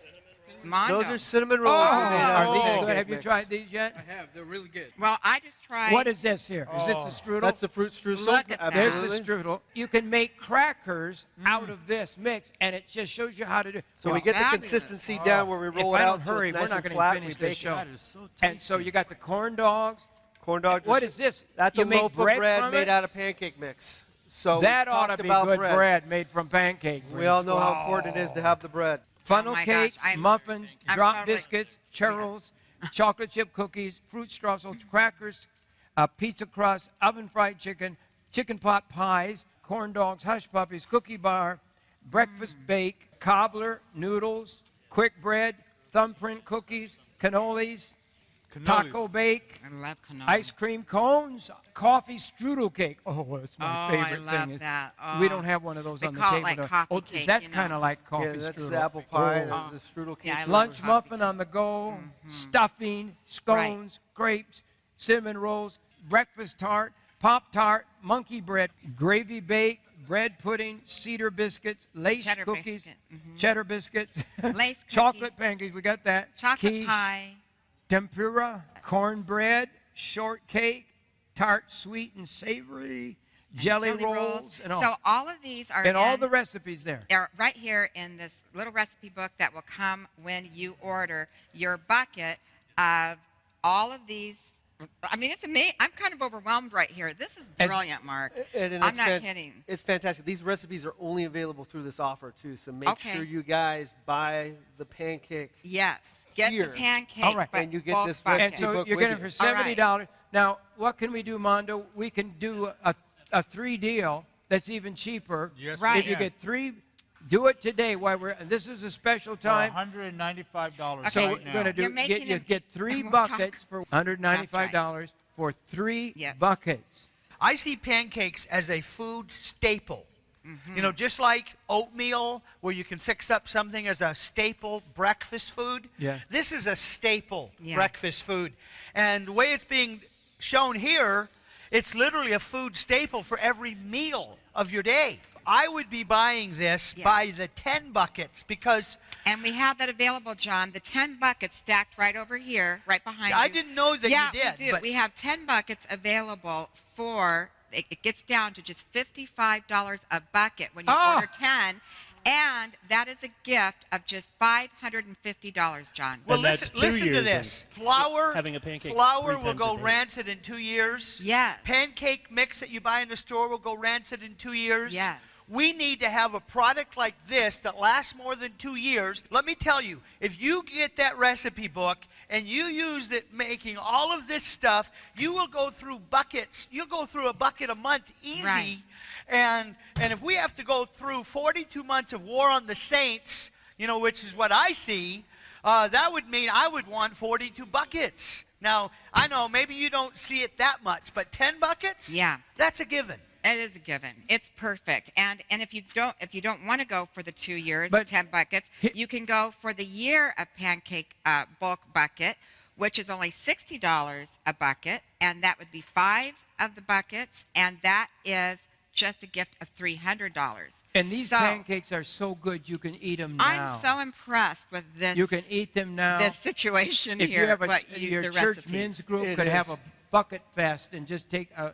Mondo. Those are cinnamon Oh, rolls. made out of are these pancake good? Have you mix. tried these yet? I have. They're really good. Well, I just tried. What is this here? Is this the strudel? That's the fruit streusel. Look at that. There's Absolutely. the strudel. You can make crackers out of this mix, and it just shows you how to do it. So we get the consistency down where we roll if it I out don't so hurry, it's we're nice not and going flat to when we finish this bake show. it. That is so tasty. And so you got the corn dogs. Corn dog. What just- is this? That's You a make loaf of bread bread from made it? out of pancake mix. So That we ought to talked be about good bread. bread made from pancake. We all greens. know how important it is to have the bread. Funnel Oh my cakes, gosh, I'm- muffins, I'm drop totally- biscuits, churros, chocolate chip cookies, fruit streusel, crackers, pizza crust, oven fried chicken, chicken pot pies, corn dogs, hush puppies, cookie bar, breakfast bake, cobbler, noodles, quick bread, thumbprint cookies, cannolis, taco bake, I love cannoli. ice cream cones, coffee strudel cake. Oh, that's my Oh, favorite I thing. love is that. We Oh. don't have one of those They on the call it table. like though. coffee Oh, cake, that's you know. kind of like coffee Yeah, that's strudel. the apple pie. Oh. There's the strudel cake. Yeah, I love Lunch coffee. muffin on the go, stuffing, scones, grapes, cinnamon rolls, breakfast tart, Pop Tart, monkey bread, gravy bake, bread pudding, cedar biscuits, lace Cheddar cookies, biscuit, cheddar biscuits, Lace chocolate cookies. pancakes, we got that, Chocolate quiche, pie. tempura, cornbread, shortcake, tart sweet and savory, jelly rolls, and all. So all of these are and all in- the recipes there. are right here in this little recipe book that will come when you order your bucket of all of these. I mean, it's amazing. I'm kind of overwhelmed right here. This is As- brilliant, Mark. And I'm it's not kidding. It's fantastic. These recipes are only available through this offer, too. So make Okay. sure you guys buy the pancake. Yes. Get here. the pancake. All right. but And you get bulk this bucket. And so book you're with getting it you. for All right. $70. Now, what can we do, Mondo? We can do a 3 deal that's even cheaper. Yes, Right. If you get 3, do it today while we're. And this is a special time. $195 So right we're now. going to You're do making you it- get 3 we'll talk. buckets for $195 for 3 Yes. buckets. I see pancakes as a food staple. You know, just like oatmeal, where you can fix up something as a staple breakfast food. Yeah. This is a staple Yeah. breakfast food. And the way it's being shown here, it's literally a food staple for every meal of your day. I would be buying this by the 10 buckets because... And we have that available, John. The 10 buckets stacked right over here, right behind you. I didn't know that you did. We do. We have 10 buckets available for, it gets down to just $55 a bucket when you order 10. And that is a gift of just $550, John. Well, listen to this. Flour, having a pancake flour will go rancid in 2 years. Yes. Pancake mix that you buy in the store will go rancid in 2 years. Yes. We need to have a product like this that lasts more than 2 years. Let me tell you, if you get that recipe book and you use it making all of this stuff, you will go through buckets. You'll go through a bucket a month easy. Right. And if we have to go through 42 months of war on the saints, you know, which is what I see, that would mean I would want 42 buckets. Now, I know maybe you don't see it that much, but 10 buckets? Yeah. That's a given. It is a given. It's perfect. And if you don't want to go for the 2 years, But 10 buckets, you can go for the year of pancake bulk bucket, which is only $60 a bucket, and that would be 5 of the buckets, and that is just a gift of $300. And these pancakes are so good you can eat them now. I'm so impressed with this. You can eat them now. This situation if here. You have the your church recipes. men's group could have a bucket fest and just take a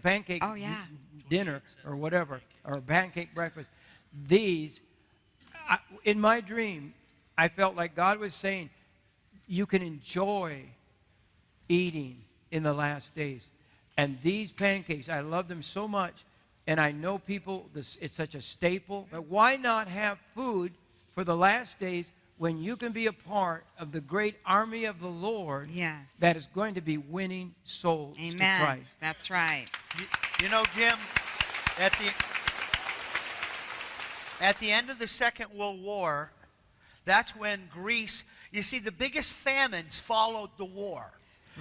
pancake dinner or whatever, or pancake breakfast. These, in my dream, I felt like God was saying, you can enjoy eating in the last days. And these pancakes, I love them so much. And I know people, it's such a staple. But why not have food for the last days when you can be a part of the great army of the Lord that is going to be winning souls to Christ? That's right. You know, Jim, at the end of the Second World War, that's when Greece, you see, the biggest famines followed the war.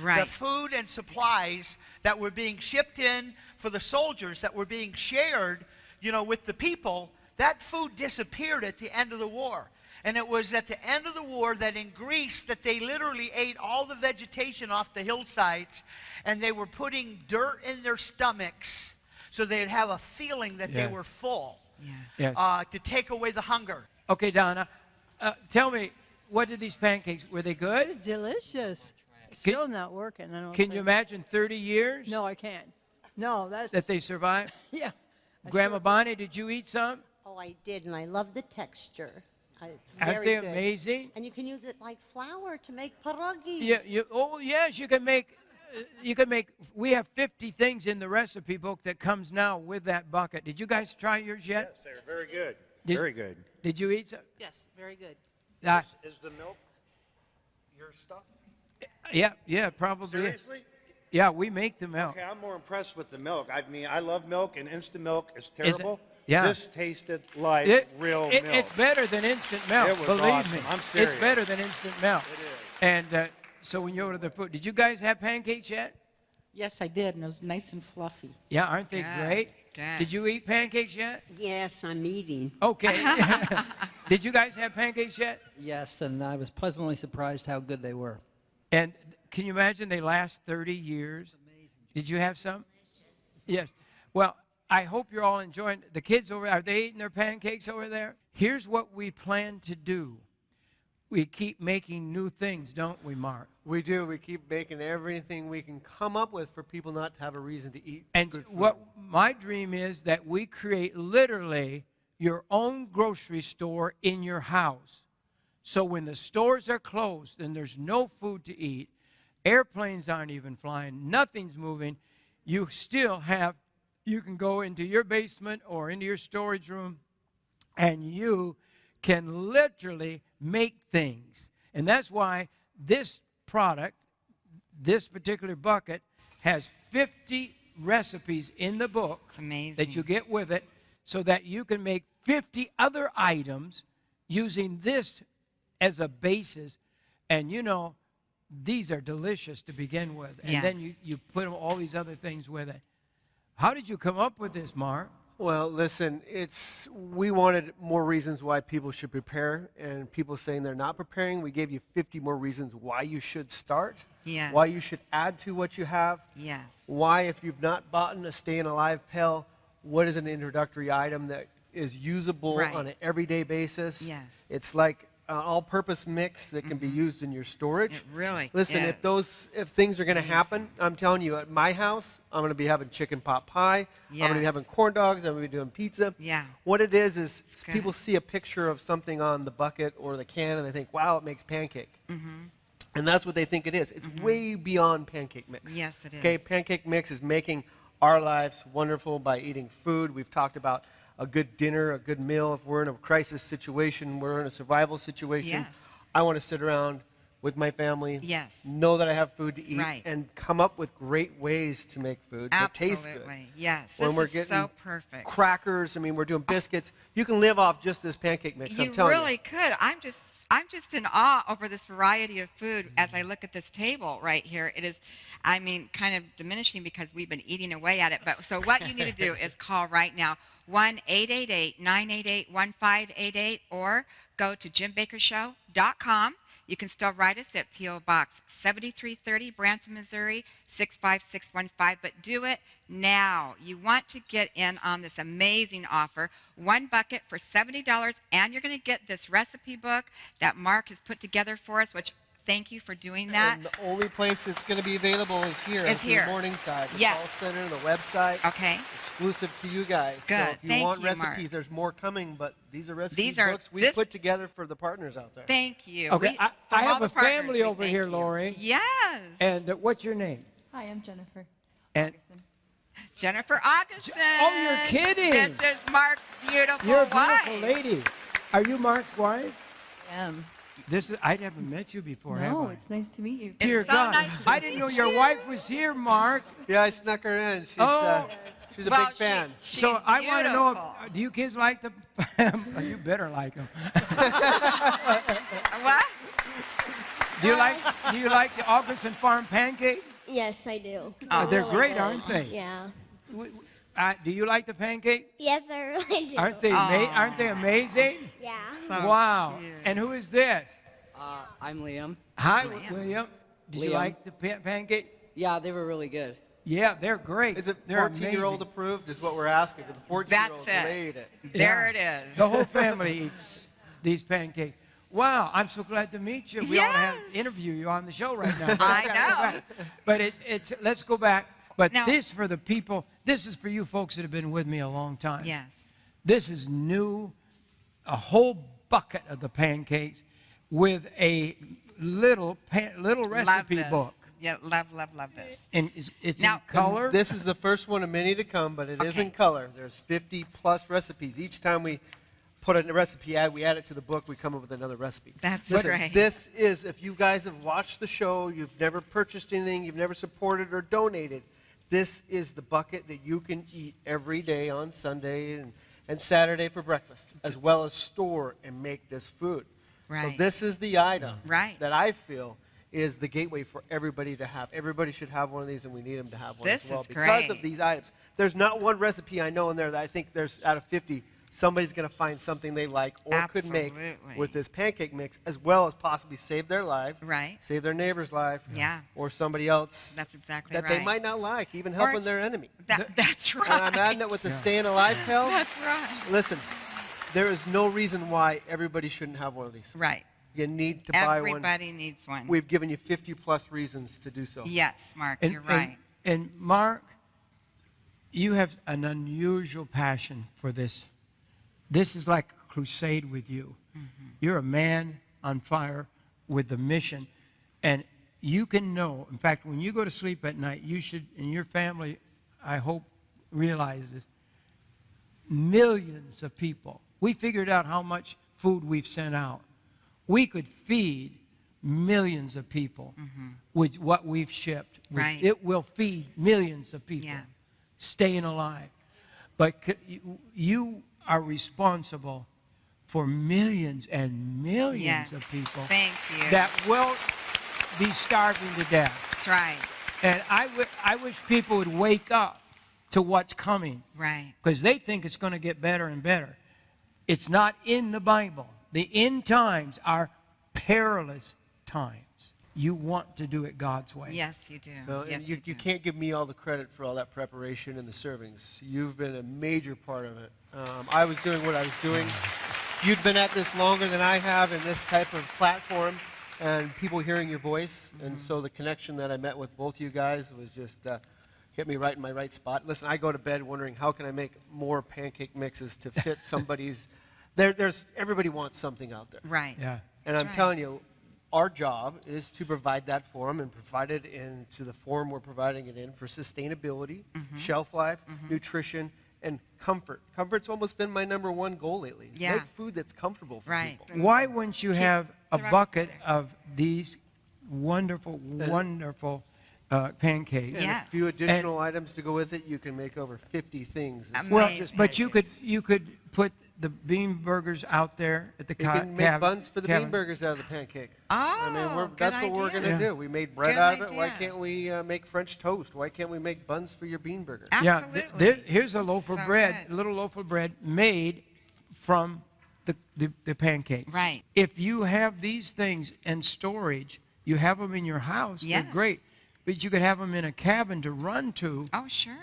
Right. The food and supplies that were being shipped in for the soldiers that were being shared, you know, with the people, that food disappeared at the end of the war. And it was at the end of the war that in Greece that they literally ate all the vegetation off the hillsides, and they were putting dirt in their stomachs so they'd have a feeling that they were full to take away the hunger. Okay, Donna, tell me, what did these pancakes, were they good? It was delicious. Still not working. I don't Can you imagine 30 years? No, I can't. No, that's... That they survived? Yeah. Grandma Bonnie, did you eat some? Oh, I did, and I love the texture. It's Aren't very they good. amazing? And you can use it like flour to make pierogies. Yeah, oh, yes, you can make, we have 50 things in the recipe book that comes now with that bucket. Did you guys try yours yet? Yes, sir. Very good. Very good. Did you eat some? Yes, very good. Is the milk your stuff? Yeah, probably. Seriously? Yeah, we make the milk. Okay, I'm more impressed with the milk. I mean, I love milk, and instant milk is terrible. Yeah. This tasted like real milk. It's better than instant milk, It was believe awesome. me. I'm serious. It's better than instant milk. It is. And so when you order the food, did you guys have pancakes yet? Yes, I did, and it was nice and fluffy. Yeah, aren't they Good, great? good. Did you eat pancakes yet? Yes, I'm eating. Okay. Did you guys have pancakes yet? Yes, and I was pleasantly surprised how good they were. And can you imagine they last 30 years? Amazing. Did you have some? Yes. Well, I hope you're all enjoying. The kids over there, are they eating their pancakes over there? Here's what we plan to do. We keep making new things, don't we, Mark? We do. We keep making everything we can come up with for people not to have a reason to eat And good food. what my dream is that we create literally your own grocery store in your house. So when the stores are closed and there's no food to eat, airplanes aren't even flying, nothing's moving, you still have, you can go into your basement or into your storage room and you can literally make things. And that's why this product, this particular bucket, has 50 recipes in the book that you get with it so that you can make 50 other items using this as a basis. And you know, these are delicious to begin with. And then you put all these other things with it. How did you come up with this, Mark? Well, listen, we wanted more reasons why people should prepare, and people saying they're not preparing. We gave you 50 more reasons why you should start, why you should add to what you have, why if you've not bought a Staying Alive pail, what is an introductory item that is usable Right. on an everyday basis. Yes. It's like all-purpose mix that can be used in your storage. It really Listen, is. if things are going to happen, I'm telling you, at my house, I'm going to be having chicken pot pie. I'm going to be Yes. having corn dogs. I'm going to be doing pizza. Yeah. What it is good. people see a picture of something on the bucket or the can, and they think, wow, it makes pancake. Mm-hmm. And that's what they think it is. It's way beyond pancake mix. Yes, it Okay, is. pancake mix is making our lives wonderful by eating food. We've talked about a good dinner, a good meal. If we're in a crisis situation, we're in a survival situation. Yes. I want to sit around with my family, Yes. know that I have food to eat, Right. and come up with great ways to make food that tastes good. Absolutely. Yes. When This we're is getting so perfect. crackers, I mean, we're doing biscuits. You can live off just this pancake mix, I'm You telling really could. I'm just in awe over this variety of food as I look at this table right here. It is, I mean, kind of diminishing because we've been eating away at it. But so what you need to do is call right now, 1-888-988-1588, or go to jimbakkershow.com. You can still write us at P.O. Box 7330, Branson, Missouri, 65615, but do it now. You want to get in on this amazing offer. 1 bucket for $70, and you're going to get this recipe book that Mark has put together for us, which thank you for doing that. And the only place it's going to be available is here. It's here. Morningside. The Yes. call center, the website. Okay. Exclusive to you guys. Good. So if you Thank want you, recipes, Mark. there's more coming, but these are recipe These are- books we this- put together for the partners out there. Thank you. Okay, We- I from all have the a partners, family we over thank here, you. Lori. Yes. And what's your name? Hi, I'm Jennifer. And Jennifer Augustin. Oh, you're kidding. This is Mark's beautiful you're a wife. beautiful lady. Are you Mark's wife? I am. This is. I haven't met you before, have No, I? it's nice to meet you. Dear so God, nice to I didn't know meet your you. wife was here, Mark. Yeah, I snuck her in. She's, she's a Well, big fan. So I want to know, beautiful. do you kids like the? You better like them. What? Do you like the Augustin Farm pancakes? Yes, I do. They're really great, good. aren't they? Yeah. Do you like the pancakes? Yes, I really do. Aren't they amazing? Yeah. Wow. And who is this? I'm Liam. Hi, William. Did you Liam. like the pancake? Yeah, they were really good. Yeah, they're great. Is it They're 14-year-old amazing. approved is what we're asking. The 14-year-olds That's it. ate it. There it is. The whole family eats these pancakes. Wow, I'm so glad to meet you. We ought to have interview you on the show right now. I gotta go know. back. But it's let's go back. But Now- this for the people. This is for you folks that have been with me a long time. Yes. This is new. A whole bucket of the pancakes with a little recipe Love this. book. Yeah, love this. And it's Now- in color. This is the first one of many to come, but it is in color. There's 50-plus recipes. Each time we put a recipe ad, we add it to the book, we come up with another recipe. That's Listen, great. This is, if you guys have watched the show, you've never purchased anything, you've never supported or donated, this is the bucket that you can eat every day on Sunday and Saturday for breakfast, as well as store and make this food. Right. So this is the item Right. that I feel is the gateway for everybody to have. Everybody should have one of these, and we need them to have one This as well is because of great. these items. There's not one recipe I know in there that I think there's out of 50, somebody's going to find something they like or could make Absolutely. with this pancake mix, as well as possibly save their life, Right. save their neighbor's life, Yeah. or somebody else That's exactly that right. they might not like, even Or helping it's- their enemy. That's right. And I'm adding it with the staying alive pill. That's right. Listen, there is no reason why everybody shouldn't have one of these. Right. You need to buy one. Everybody needs one. We've given you 50-plus reasons to do so. Yes, Mark, you're right. And Mark, you have an unusual passion for this. This is like a crusade with you. Mm-hmm. You're a man on fire with the mission. And you can know, in fact, when you go to sleep at night, you should, and your family, I hope, realizes millions of people. We figured out how much food we've sent out. We could feed millions of people with what we've shipped. Right. It will feed millions of people Yeah. staying alive. But you are responsible for millions and millions Yes. of people Thank you. that will be starving to death. That's right. And I wish people would wake up to what's coming. Right. Because they think it's going to get better and better. It's not in the Bible. The end times are perilous times. you want to do it God's way. Yes, you do. No, and yes, you can't give me all the credit for all that preparation and the servings. You've been a major part of it. I was doing what I was doing. You've been at this longer than I have in this type of platform and people hearing your voice. And so the connection that I met with both you guys was just hit me right in my right spot. Listen, I go to bed wondering how can I make more pancake mixes to fit somebody's. Everybody wants something out there. Right. Yeah. And I'm telling you, our job is to provide that for them and provide it into the form we're providing it in for sustainability, shelf life, nutrition, and comfort. Comfort's almost been my #1 goal lately. Yeah. Make food that's comfortable for people. Why wouldn't you have a bucket of these wonderful, wonderful pancakes? And a few additional items to go with it, you can make over 50 things. It's Well, not just but pancakes. you could put the bean burgers out there at the You can make buns for the bean burgers out of the pancake. I mean, that's what we're going to do. We made bread out of it. Why can't we make French toast? Why can't we make buns for your bean burger? Yeah, here's a loaf of bread, a little loaf of bread made from the pancakes. Right. If you have these things in storage, you have them in your house, they're great. But you could have them in a cabin to run to. Oh, sure.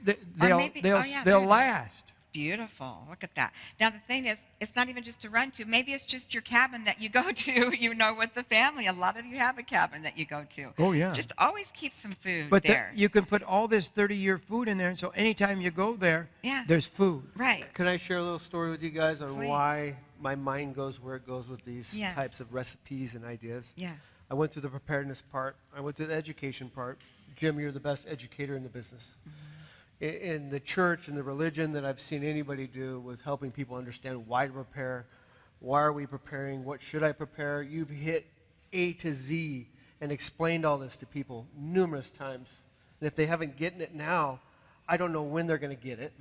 They'll last. Beautiful. Look at that. Now, the thing is, it's not even just to run to. Maybe it's just your cabin that you go to, with the family. A lot of you have a cabin that you go to. Oh, yeah. Just always keep some food But there. you can put all this 30-year food in there, and so anytime you go there, there's food. Right. Can I share a little story with you guys on Please. why my mind goes where it goes with these Yes. types of recipes and ideas? Yes. I went through the preparedness part. I went through the education part. Jim, you're the best educator in the business. In the church and the religion that I've seen anybody do with helping people understand why to prepare, why are we preparing, what should I prepare, you've hit A to Z and explained all this to people numerous times. And if they haven't gotten it now, I don't know when they're going to get it.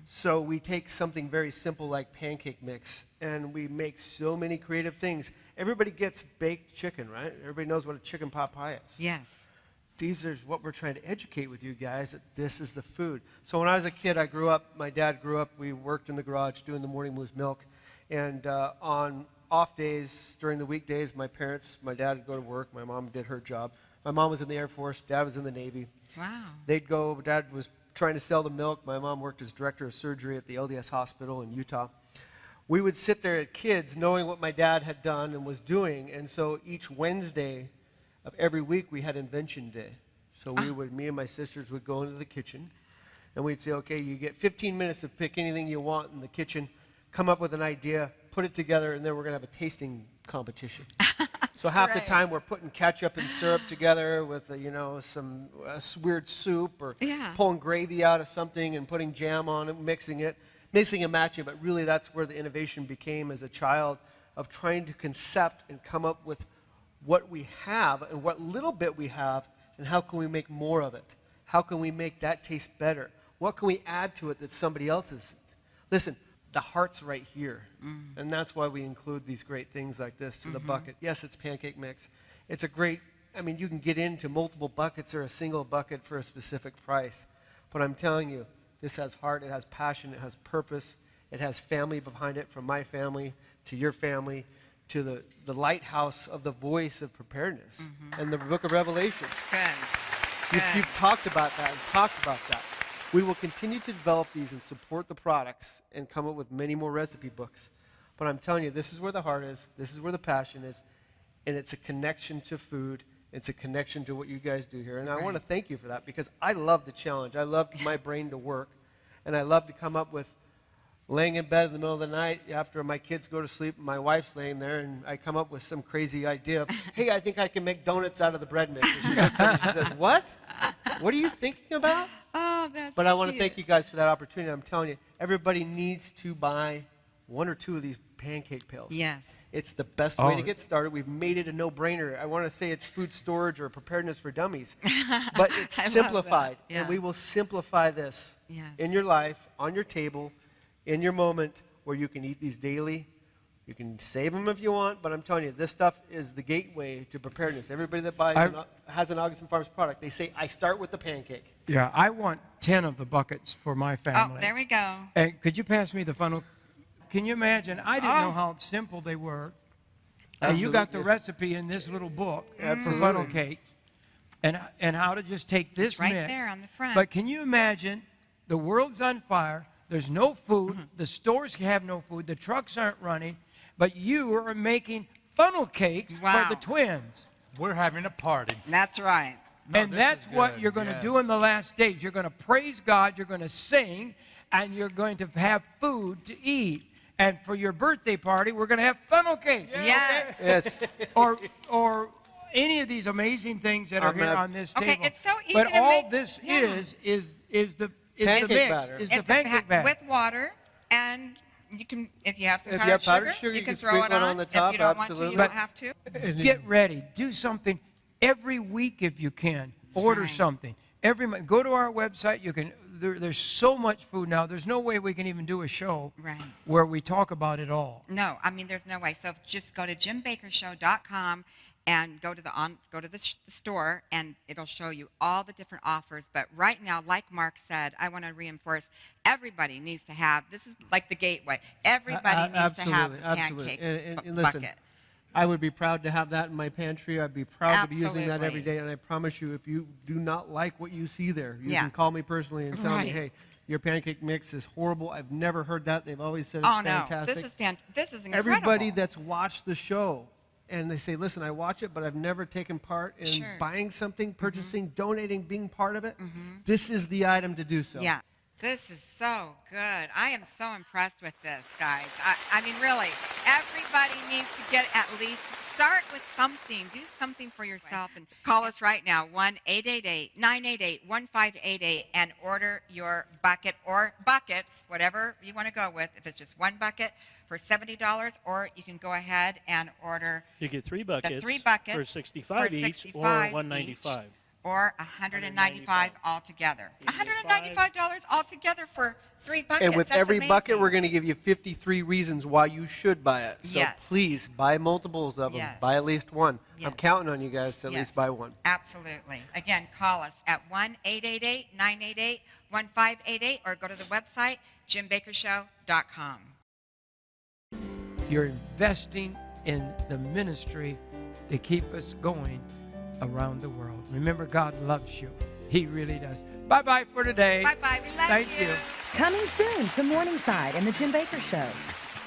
So we take something very simple like pancake mix, and we make so many creative things. Everybody gets baked chicken, right? Everybody knows what a chicken pot pie is. Yes. These are what we're trying to educate with you guys, that this is the food. So when I was a kid, my dad grew up, we worked in the garage doing the morning moose milk. And on off days, during the weekdays, my dad would go to work, my mom did her job. My mom was in the Air Force, dad was in the Navy. Wow. They'd go, dad was trying to sell the milk. My mom worked as director of surgery at the LDS hospital in Utah. We would sit there as kids knowing what my dad had done and was doing. And so each Wednesday of every week we had invention day. So me and my sisters would go into the kitchen and we'd say, okay, you get 15 minutes to pick anything you want in the kitchen, come up with an idea, put it together, and then we're going to have a tasting competition. So half the time we're putting ketchup and syrup together with some weird soup, or pulling gravy out of something and putting jam on it, mixing and matching. But really that's where the innovation became as a child, of trying to concept and come up with what we have and what little bit we have, and how can we make more of it? How can we make that taste better? What can we add to it that somebody else isn't? Listen, the heart's right here. And that's why we include these great things like this to the bucket. Yes, it's pancake mix. It's a great, you can get into multiple buckets or a single bucket for a specific price. But I'm telling you, this has heart, it has passion, it has purpose, it has family behind it, from my family to your family, to the lighthouse of the voice of preparedness and the book of Revelations. Good. You've talked about that and talked about that. We will continue to develop these and support the products and come up with many more recipe books. But I'm telling you, this is where the heart is, this is where the passion is, and it's a connection to food, it's a connection to what you guys do here. And I want to thank you for that, because I love the challenge. I love my brain to work, and I love to come up with laying in bed in the middle of the night after my kids go to sleep, my wife's laying there, and I come up with some crazy idea of, hey, I think I can make donuts out of the bread mix. And she looks at me and she says, what? What are you thinking about? Oh, that's But I want to thank you guys for that opportunity. I'm telling you, everybody needs to buy 1 or 2 of these pancake pails. Yes. It's the best way to get started. We've made it a no-brainer. I want to say it's food storage or preparedness for dummies, but it's simplified. Yeah. And we will simplify this in your life, on your table, in your moment, where you can eat these daily. You can save them if you want, but I'm telling you, this stuff is the gateway to preparedness. Everybody that has an Augustin Farms product, they say, I start with the pancake. Yeah, I want 10 of the buckets for my family. Oh, there we go. And could you pass me the funnel? Can you imagine? I didn't know how simple they were. And you got the Absolutely. recipe in this little book for Absolutely. funnel cakes, and how to just take this It's right mix. there on the front. But can you imagine? The world's on fire. There's no food. Mm-hmm. The stores have no food. The trucks aren't running. But you are making funnel cakes Wow. for the twins. We're having a party. That's right. No, And this that's is what good, you're going to yes. do in the last days. You're going to praise God. You're going to sing. And you're going to have food to eat. And for your birthday party, we're going to have funnel cakes. Yes. Yes. Or any of these amazing things that are I'm here gonna- on this Okay, table. it's so easy but to all make- this yeah. is the Pancake mix, batter. is It's the pancake batter. with water, and you can, if you have some If you have powdered powdered sugar, sugar, you you can can throw it sprinkle it on. on the If top, you don't absolutely. want to, you don't have to. Get ready. Do something every week if you can. Order right. something. Every month. Go to our website. You can. There's so much food now. There's no way we can even do a show Right. where we talk about it all. No, I mean, there's no way. So just go to jimbakkershow.com and go to the store, and it'll show you all the different offers. But right now, like Mark said, I want to reinforce, everybody needs to have, this is like the gateway. Everybody needs to have the pancake And listen, bucket. I would be proud to have that in my pantry. I'd be proud to be using that every Absolutely. day. And I promise you, if you do not like what you see there, you Yeah. can call me personally and tell me, Right. hey, your pancake mix is horrible. I've never heard that. They've always said it's Oh, no. fantastic. This is incredible. Everybody that's watched the show and they say, listen, I watch it, but I've never taken part in Sure. buying something, purchasing, donating, being part of it. This is the item to do so. Yeah. This is so good. I am so impressed with this, guys. I mean, really, everybody needs to get at least, start with something. Do something for yourself. And call us right now, 1-888-988-1588, and order your bucket or buckets, whatever you want to go with. If it's just one bucket for $70, or you can go ahead and order You get three buckets, the 3 buckets for 65 each, or 65 $195. each, or $195 altogether. $195 altogether for 3 buckets. And with That's every amazing. bucket, we're going to give you 53 reasons why you should buy it. So Yes. please buy multiples of them. Yes. Buy at least one. Yes. I'm counting on you guys to at Yes. least buy one. Absolutely. Again, call us at 1-888-988-1588, or go to the website, jimbakkershow.com. You're investing in the ministry to keep us going around the world. Remember, God loves you. He really does. Bye-bye for today. Bye-bye. We love Thank you. Coming soon to Morningside and the Jim Bakker Show.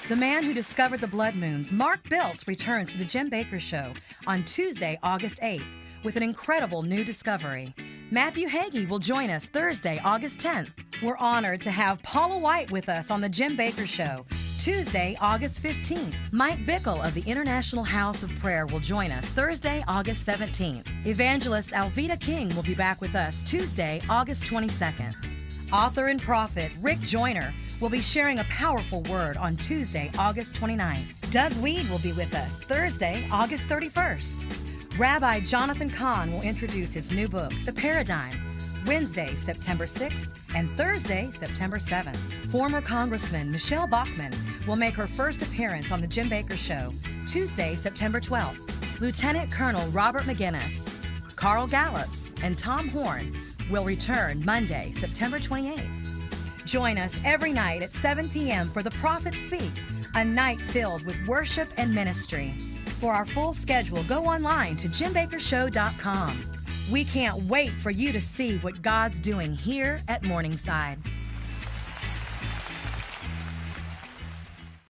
The man who discovered the blood moons, Mark Biltz, returns to the Jim Bakker Show on Tuesday, August 8th, with an incredible new discovery. Matthew Hagee will join us Thursday, August 10th. We're honored to have Paula White with us on the Jim Bakker Show Tuesday, August 15th. Mike Bickle of the International House of Prayer will join us Thursday, August 17th. Evangelist Alvita King will be back with us Tuesday, August 22nd. Author and prophet Rick Joyner will be sharing a powerful word on Tuesday, August 29th. Doug Weed will be with us Thursday, August 31st. Rabbi Jonathan Kahn will introduce his new book, The Paradigm, Wednesday, September 6th, and Thursday, September 7th. Former Congressman Michelle Bachmann will make her first appearance on The Jim Bakker Show, Tuesday, September 12th. Lieutenant Colonel Robert McGinnis, Carl Gallups, and Tom Horn will return Monday, September 28th. Join us every night at 7 p.m. for The Prophets Speak, a night filled with worship and ministry. For our full schedule, go online to jimbakkershow.com. We can't wait for you to see what God's doing here at Morningside.